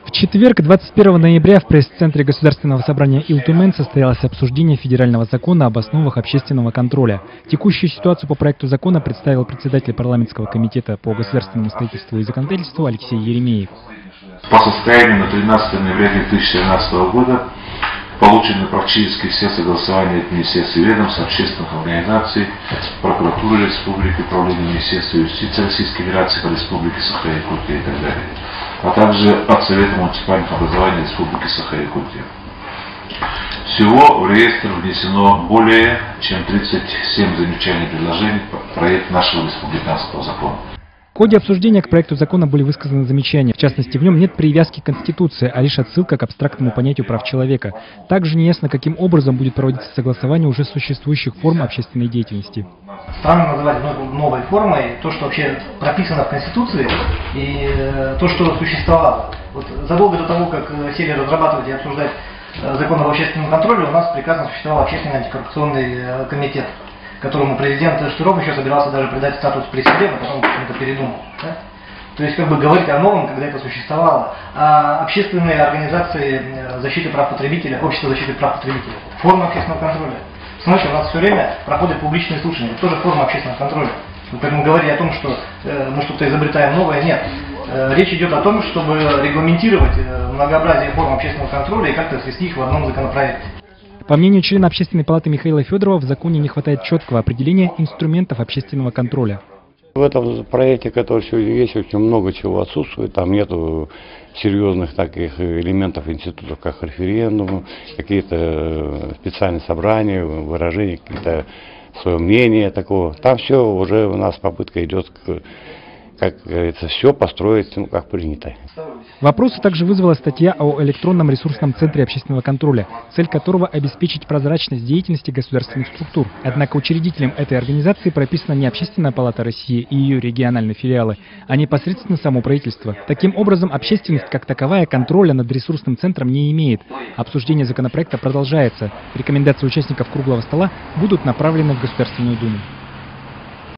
В четверг, 21 ноября, в пресс-центре Государственного собрания Илтумен состоялось обсуждение федерального закона об основах общественного контроля. Текущую ситуацию по проекту закона представил председатель парламентского комитета по государственному строительству и законодательству Алексей Еремеев. По состоянию на 13 ноября 2017 года получены практически все согласования от Министерства ведомств, общественных организаций, прокуратуры Республики, Управления Министерства юстиции Российской Федерации по Республике Саха-Якутия и так далее, а также от Совета муниципальных образований Республики Саха-Якутия. Всего в реестр внесено более чем 37 замечаний и предложений по проекту нашего республиканского закона. В ходе обсуждения к проекту закона были высказаны замечания. В частности, в нем нет привязки к Конституции, а лишь отсылка к абстрактному понятию прав человека. Также неясно, каким образом будет проводиться согласование уже существующих форм общественной деятельности. Странно называть новой формой то, что вообще прописано в Конституции, и то, что существовало. Вот задолго до того, как сели разрабатывать и обсуждать закон об общественном контроле, у нас прекрасно существовал общественный антикоррупционный комитет, которому президент Штыров еще собирался даже придать статус при себе, но потом почему-то передумал. Да? То есть как бы говорить о новом, когда это существовало. А общественные организации защиты прав потребителя, общество защиты прав потребителя, форма общественного контроля. Смотрите, у нас все время проходят публичные слушания, это тоже форма общественного контроля. Поэтому говорить о том, что мы что-то изобретаем новое, нет. Речь идет о том, чтобы регламентировать многообразие форм общественного контроля и как-то свести их в одном законопроекте. По мнению члена Общественной палаты Михаила Федорова, в законе не хватает четкого определения инструментов общественного контроля. В этом проекте, который сегодня есть, очень много чего отсутствует. Там нету серьезных таких элементов институтов, как референдум, какие-то специальные собрания, выражения, какие-то свое мнение такого. Там все уже у нас попытка идет, как говорится, все построить, как принято. Вопросы также вызвала статья о электронном ресурсном центре общественного контроля, цель которого обеспечить прозрачность деятельности государственных структур. Однако учредителем этой организации прописана не Общественная палата России и ее региональные филиалы, а непосредственно само правительство. Таким образом, общественность как таковая контроля над ресурсным центром не имеет. Обсуждение законопроекта продолжается. Рекомендации участников круглого стола будут направлены в Государственную Думу.